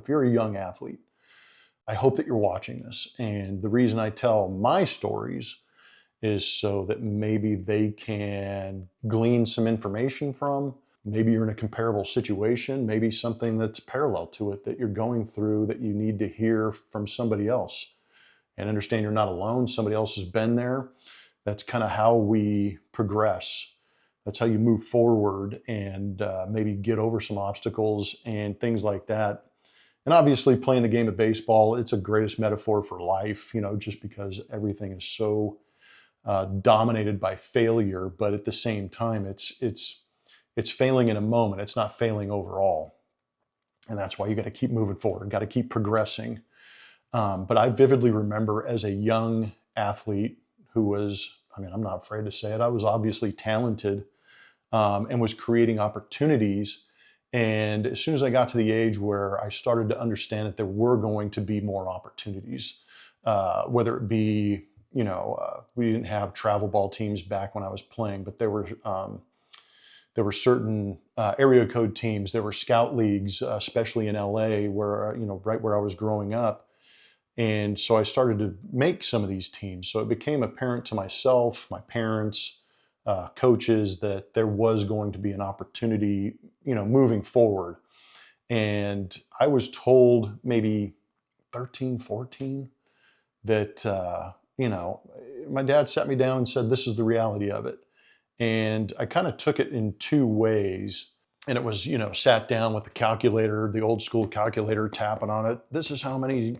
if you're a young athlete, I hope that you're watching this. And the reason I tell my stories is so that maybe they can glean some information from. Maybe you're in a comparable situation, maybe something that's parallel to it that you're going through that you need to hear from somebody else. And understand you're not alone. Somebody else has been there. That's kind of how we progress. That's how you move forward and maybe get over some obstacles and things like that. And obviously playing the game of baseball, it's a greatest metaphor for life, just because everything is so dominated by failure. But at the same time, it's failing in a moment. It's not failing overall. And that's why you got to keep moving forward, got to keep progressing. But I vividly remember as a young athlete who was, I'm not afraid to say it, I was obviously talented and was creating opportunities. And as soon as I got to the age where I started to understand that there were going to be more opportunities, whether it be, we didn't have travel ball teams back when I was playing, but there were certain area code teams. There were scout leagues, especially in LA, where right where I was growing up. And so I started to make some of these teams. So it became apparent to myself, my parents, coaches, that there was going to be an opportunity, moving forward. And I was told maybe 13, 14 that, my dad sat me down and said, this is the reality of it. And I kind of took it in two ways. And it was, sat down with the calculator, the old school calculator, tapping on it. This is how many,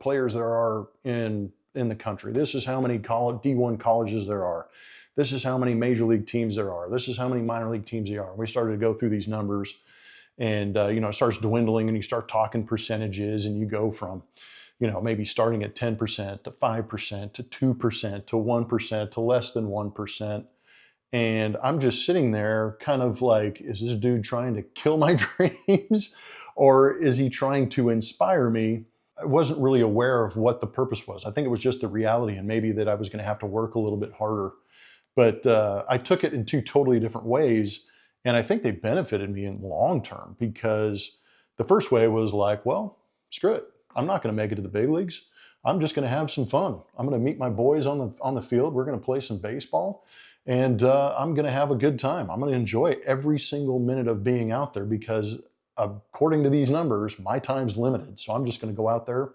players there are in the country. This is how many D1 colleges there are. This is how many major league teams there are. This is how many minor league teams there are. We started to go through these numbers, and it starts dwindling, and you start talking percentages, and you go from, maybe starting at 10% to 5% to 2% to 1% to less than 1%. And I'm just sitting there kind of like, is this dude trying to kill my dreams, or is he trying to inspire me? I wasn't really aware of what the purpose was. I think it was just the reality, and maybe that I was going to have to work a little bit harder. But I took it in two totally different ways. And I think they benefited me in the long term, because the first way was like, well, screw it. I'm not going to make it to the big leagues. I'm just going to have some fun. I'm going to meet my boys on the field. We're going to play some baseball. And I'm going to have a good time. I'm going to enjoy every single minute of being out there, because according to these numbers, my time's limited. So I'm just going to go out there,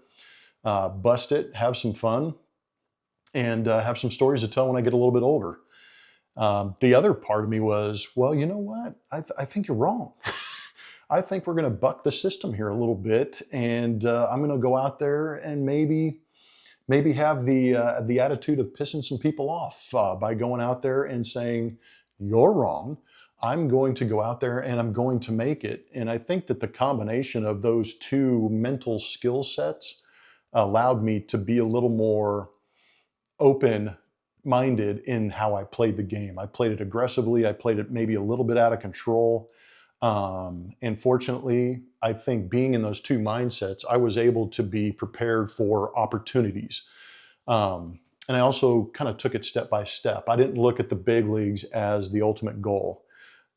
bust it, have some fun, and have some stories to tell when I get a little bit older. The other part of me was, well, you know what? I think you're wrong. I think we're going to buck the system here a little bit. And I'm going to go out there and maybe have the attitude of pissing some people off by going out there and saying, you're wrong. I'm going to go out there and I'm going to make it. And I think that the combination of those two mental skill sets allowed me to be a little more open-minded in how I played the game. I played it aggressively. I played it maybe a little bit out of control. And fortunately, I think being in those two mindsets, I was able to be prepared for opportunities. And I also kind of took it step by step. I didn't look at the big leagues as the ultimate goal.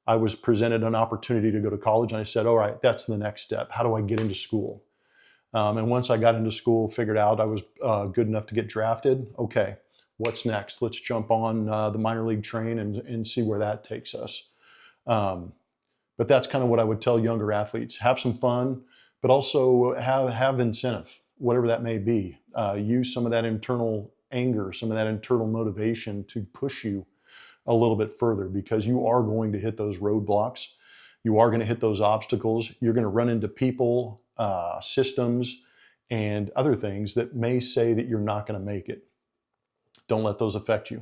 I was presented an opportunity to go to college, and I said, all right, that's the next step. How do I get into school? And once I got into school, figured out I was good enough to get drafted. Okay, what's next? Let's jump on the minor league train and see where that takes us. But that's kind of what I would tell younger athletes. Have some fun, but also have incentive, whatever that may be. Use some of that internal anger, some of that internal motivation to push you a little bit further, because you are going to hit those roadblocks. You are going to hit those obstacles. You're going to run into people, systems, and other things that may say that you're not going to make it. Don't let those affect you.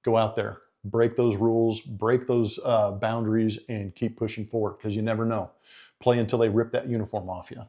Go out there. Break those rules, break those boundaries, and keep pushing forward, because you never know. Play until they rip that uniform off you.